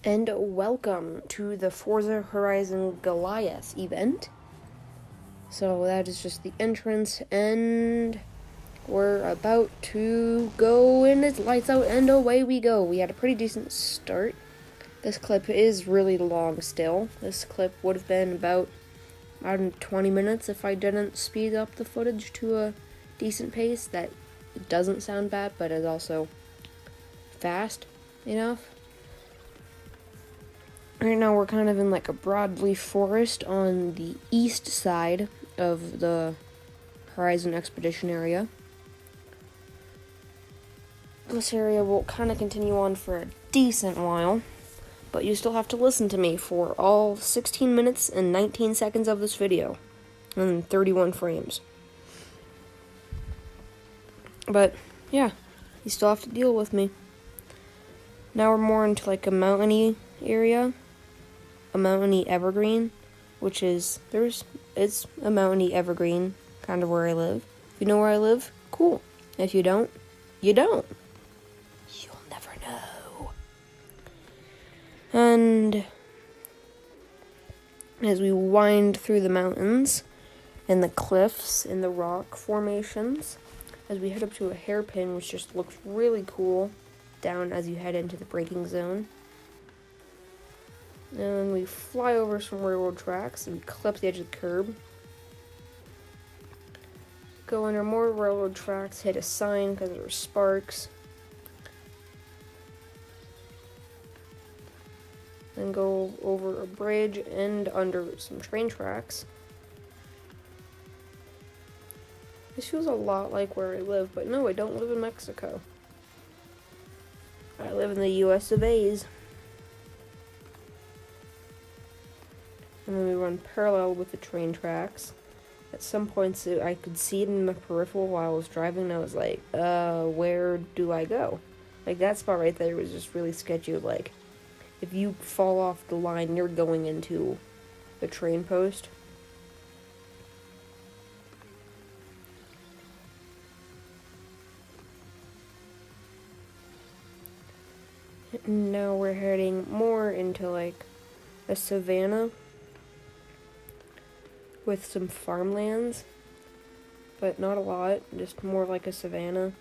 And welcome to the Forza Horizon Goliath event. So that is just the entrance, and we're about to go, and it's lights out, and away we go. We had a pretty decent start. This clip is really long still. This clip would have been about 20 minutes if I didn't speed up the footage to a decent pace that doesn't sound bad, but is also fast enough. Right now we're kind of in like a broadleaf forest on the east side of the Horizon Expedition area. This area will kind of continue on for a decent while, but you still have to listen to me for all 16 minutes and 19 seconds of this video, and 31 frames. But yeah, you still have to deal with me. Now we're more into like a mountainy area. A mountainy evergreen, which is, it's a mountainy evergreen, kind of where I live. If you know where I live, cool. If you don't, you don't. You'll never know. And as we wind through the mountains and the cliffs and the rock formations, as we head up to a hairpin, which just looks really cool down as you head into the braking zone. And we fly over some railroad tracks and we clip the edge of the curb. Go under more railroad tracks, hit a sign because there were sparks. Then go over a bridge and under some train tracks. This feels a lot like where I live, but no, I don't live in Mexico. I live in the US of A's. And then we run parallel with the train tracks. At some points, I could see it in the peripheral while I was driving, and I was like, where do I go? Like, that spot right there was just really sketchy. Like, if you fall off the line, you're going into the train post. Now we're heading more into, like, a savanna with some farmlands, but not a lot, just more like a savanna.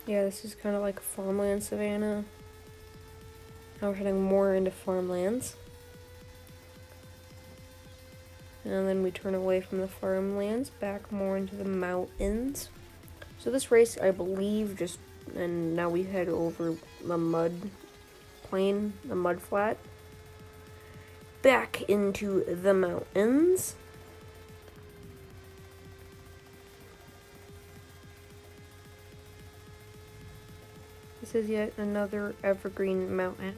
Yeah, this is kind of like a farmland savanna. Now we're heading more into farmlands. And then we turn away from the farmlands, back more into the mountains. So this race, I believe, and now we head over the mud plain, the mud flat, back into the mountains. This is yet another evergreen mountain.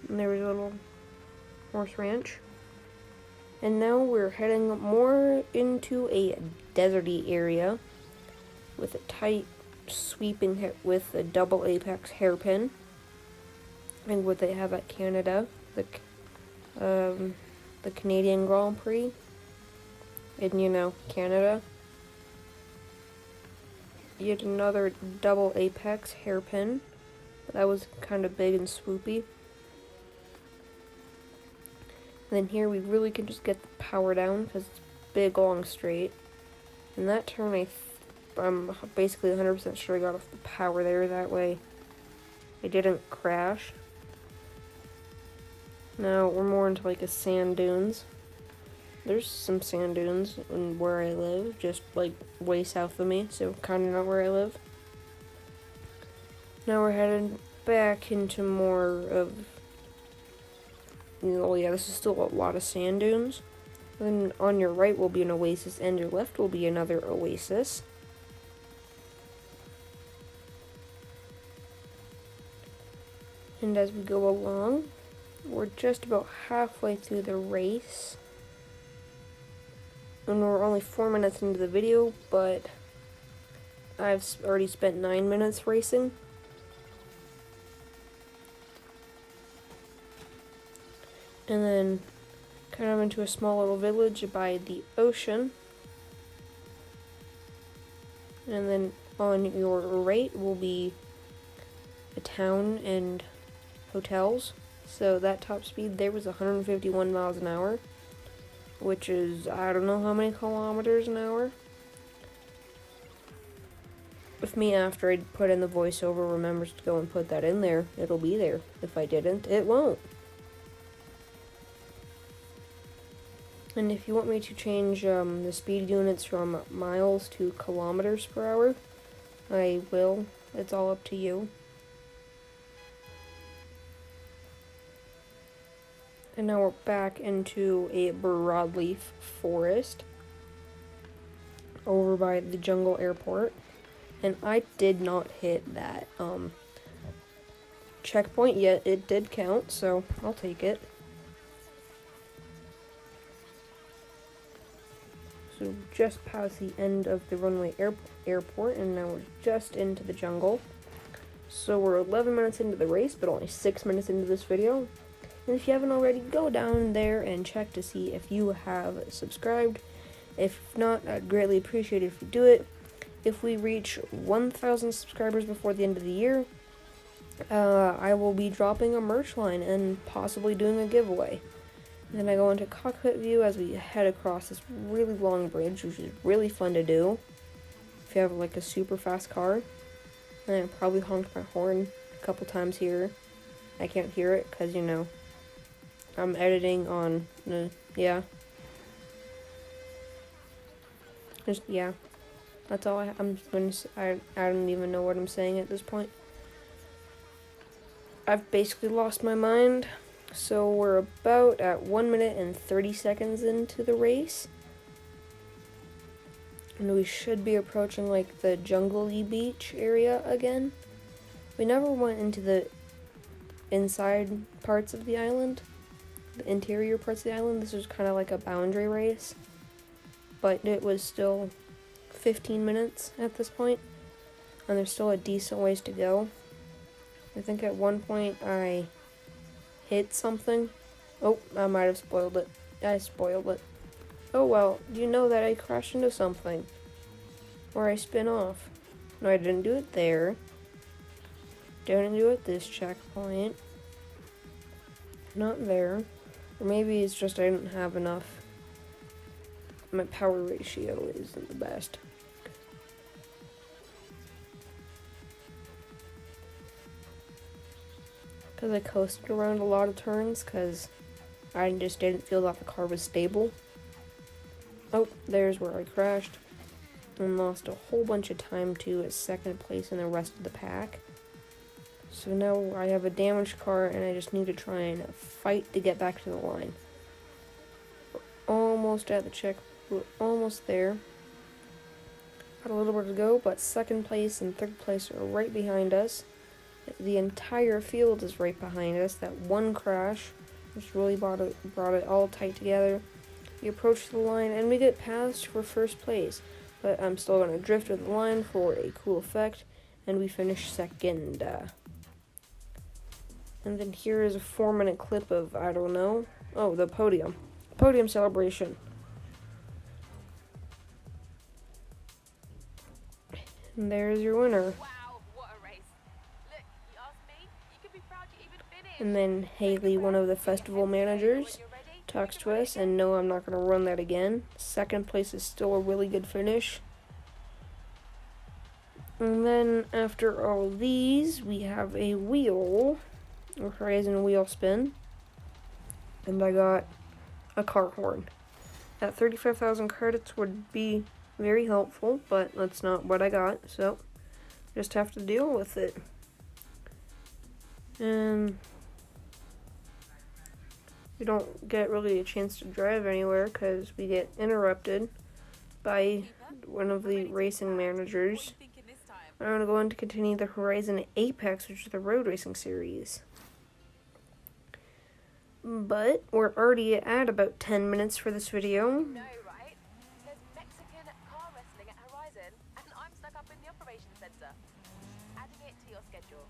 And there was a little horse ranch. And now we're heading more into a deserty area with a tight sweeping hit with a double apex hairpin. And what they have at Canada, the Canadian Grand Prix in, Canada. Yet another double apex hairpin. That was kind of big and swoopy. And then here we really can just get the power down because it's big, long, straight. And that turn, I'm basically 100% sure I got off the power there. That way I didn't crash. Now we're more into like a sand dunes. There's some sand dunes in where I live, just like way south of me, so kind of not where I live. Now we're headed back into more of, this is still a lot of sand dunes. Then on your right will be an oasis, and your left will be another oasis. And as we go along, we're just about halfway through the race. And we're only 4 minutes into the video, but I've already spent 9 minutes racing. And then kind of into a small little village by the ocean. And then on your right will be a town and hotels. So that top speed there was 151 miles an hour, which is, I don't know how many kilometers an hour. If me, after I put in the voiceover, remembers to go and put that in there, it'll be there. If I didn't, it won't. And if you want me to change the speed units from miles to kilometers per hour, I will. It's all up to you. And now we're back into a broadleaf forest over by the jungle airport. And I did not hit that checkpoint yet. It did count, so I'll take it. So just past the end of the runway airport, and now we're just into the jungle. So we're 11 minutes into the race, but only 6 minutes into this video. And if you haven't already, go down there and check to see if you have subscribed. If not, I'd greatly appreciate it if you do it. If we reach 1,000 subscribers before the end of the year, I will be dropping a merch line and possibly doing a giveaway. Then I go into cockpit view as we head across this really long bridge, which is really fun to do if you have like a super fast car. And I probably honked my horn a couple times here. I can't hear it because, you know, I'm editing on yeah. Just, yeah. That's all I don't even know what I'm saying at this point. I've basically lost my mind. So we're about at 1 minute and 30 seconds into the race. And we should be approaching like the jungle-y beach area again. We never went into the inside parts of the island, the interior parts of the island. This was kind of like a boundary race, but it was still 15 minutes at this point, and there's still a decent ways to go. I think at one point I hit something. Oh, I might have spoiled it. I spoiled it. Oh well, do you know that I crashed into something? Or I spin off. No, I didn't do it there. Didn't do it this checkpoint. Not there. Or maybe it's just I didn't have enough. My power ratio isn't the best. Because I coasted around a lot of turns because I just didn't feel that the car was stable. Oh, there's where I crashed and lost a whole bunch of time to second place in the rest of the pack. So now I have a damaged car and I just need to try and fight to get back to the line. We're almost at the check. We're almost there. Got a little bit to go, but second place and third place are right behind us. The entire field is right behind us. That one crash just really brought it all tight together. We approach the line and we get passed for first place, but I'm still going to drift with the line for a cool effect, and we finish second. And then here is a 4-minute clip of, I don't know, oh, the podium celebration. And there's your winner. And then Haley, one of the festival managers, talks to us, and no, I'm not going to run that again. Second place is still a really good finish. And then after all these, we have a wheel, or Horizon wheel spin, and I got a car horn. At 35,000 credits would be very helpful, but that's not what I got, so just have to deal with it. And we don't get really a chance to drive anywhere because we get interrupted by one of the racing managers. I'm going to go on to continue the Horizon Apex, which is the road racing series. But we're already at about 10 minutes for this video. No, right? There's Mexican car wrestling at Horizon, and I'm stuck up in the operations center. Adding it to your schedule.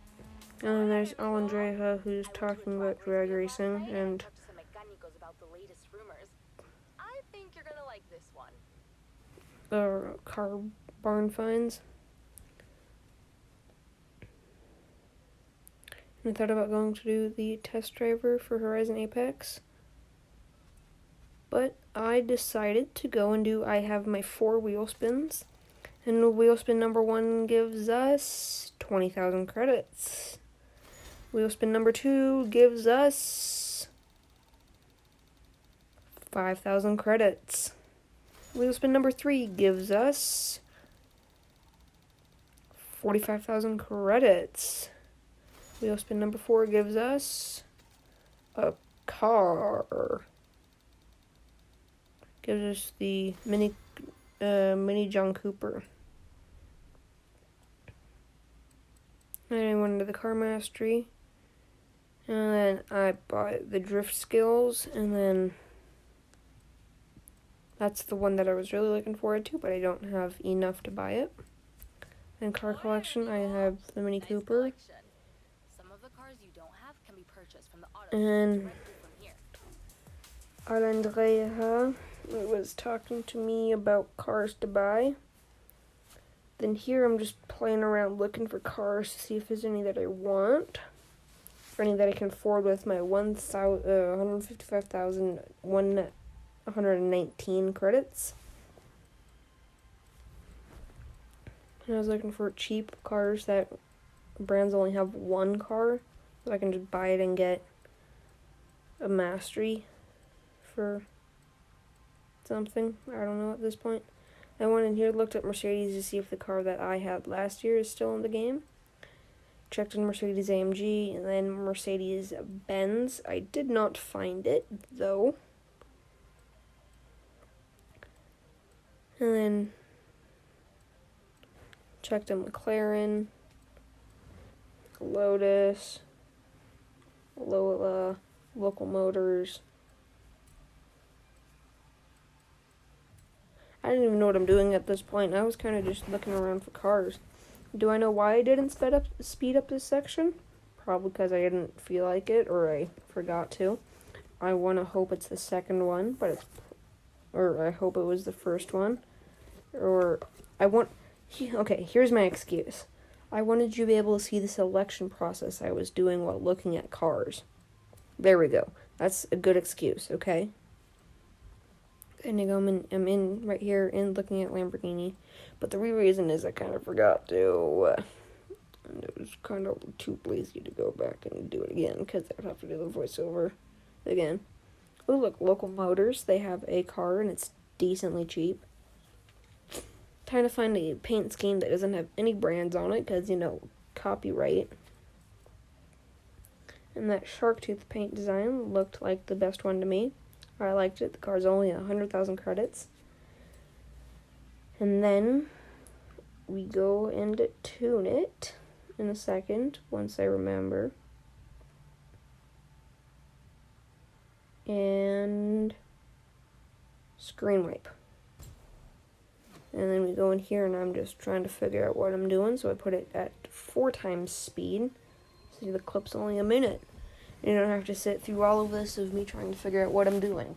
And there's Alondreja, who's talking about drag racing, and about the latest rumors. I think you're gonna like this one. car barn finds. And I thought about going to do the test driver for Horizon Apex. But I decided to go and do, I have my 4 wheel spins. And wheel spin number 1 gives us 20,000 credits. Wheel spin number 2 gives us 5,000 credits. Wheel spin number 3 gives us 45,000 credits. Wheel spin number 4 gives us a car. Gives us the mini John Cooper. And I went into the car mastery. And then I bought the drift skills, and then that's the one that I was really looking forward to, but I don't have enough to buy it. And car collection, I have the Mini Cooper. Some of the cars you don't have can be purchased from the auto And directly from here. Arandreja was talking to me about cars to buy. Then here I'm just playing around looking for cars to see if there's any that I want. Or any that I can afford with my 155,119 credits. And I was looking for cheap cars that brands only have one car, so I can just buy it and get a mastery for something. I don't know at this point. I went in here, looked at Mercedes to see if the car that I had last year is still in the game. Checked in Mercedes AMG and then Mercedes Benz. I did not find it though. And then checked in McLaren, Lotus, Lola, Local Motors. I didn't even know what I'm doing at this point. I was kind of just looking around for cars. Do I know why I didn't speed up this section? Probably because I didn't feel like it or I forgot to. I want to hope it's the second one, or I hope it was the first one. Okay, here's my excuse. I wanted you to be able to see the selection process I was doing while looking at cars. There we go. That's a good excuse, okay? And I'm in right here and looking at Lamborghini. But the real reason is I kind of forgot to. And it was kind of too lazy to go back and do it again because I'd have to do the voiceover again. Oh, look, Local Motors. They have a car and it's decently cheap. Trying to find a paint scheme that doesn't have any brands on it because, copyright. And that shark tooth paint design looked like the best one to me. I liked it. The car's only 100,000 credits. And then we go and tune it in a second once I remember. And screen wipe. And then we go in here and I'm just trying to figure out what I'm doing. So I put it at 4 times speed. See, the clip's only a minute. You don't have to sit through all of this of me trying to figure out what I'm doing.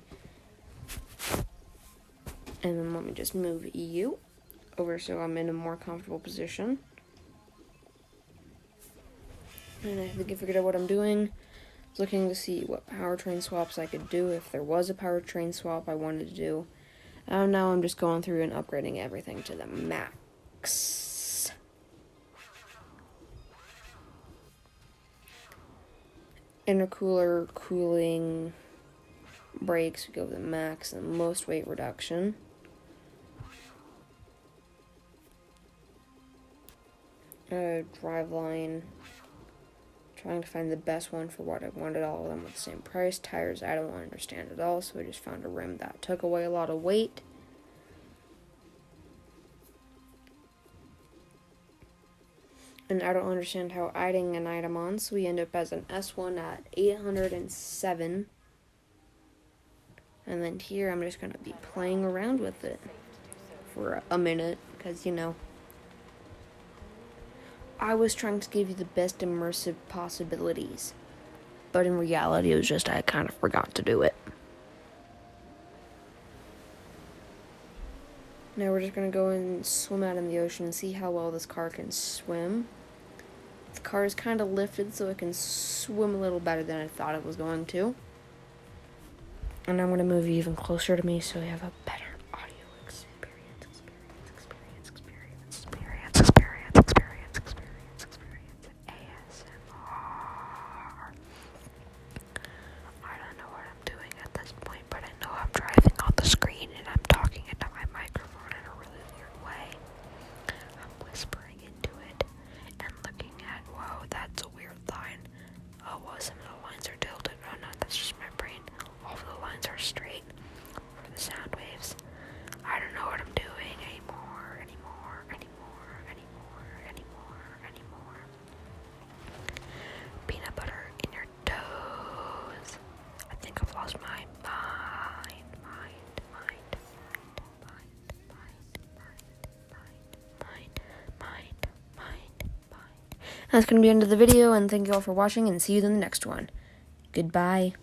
And then let me just move you over so I'm in a more comfortable position. And I think I figured out what I'm doing. I was looking to see what powertrain swaps I could do, if there was a powertrain swap I wanted to do. Now I'm just going through and upgrading everything to the max. Intercooler, cooling, brakes, we go with the max, and most weight reduction. Driveline, trying to find the best one for what I wanted, all of them at the same price. Tires, I don't understand at all, so I just found a rim that took away a lot of weight. And I don't understand how adding an item on, so we end up as an S1 at 807. And then here I'm just going to be playing around with it for a minute, because, I was trying to give you the best immersive possibilities. But in reality, it was just I kind of forgot to do it. Now we're just gonna go and swim out in the ocean and see how well this car can swim. The car is kind of lifted so it can swim a little better than I thought it was going to. And I'm gonna move you even closer to me so you have a better audio experience. ASMR. I don't know what I'm doing at this point, but I know I'm driving on the screen and I'm talking into my microphone in a really weird way. I'm whispering into it and looking at, whoa, that's a weird line. Oh, well, some of the lines are tilted. Oh no, that's just my brain. All of the lines are straight for the sound waves. I don't know what I'm doing anymore. Peanut butter in your toes. I think I've lost my mind. That's going to be the end of the video, and thank you all for watching, and see you in the next one. Goodbye.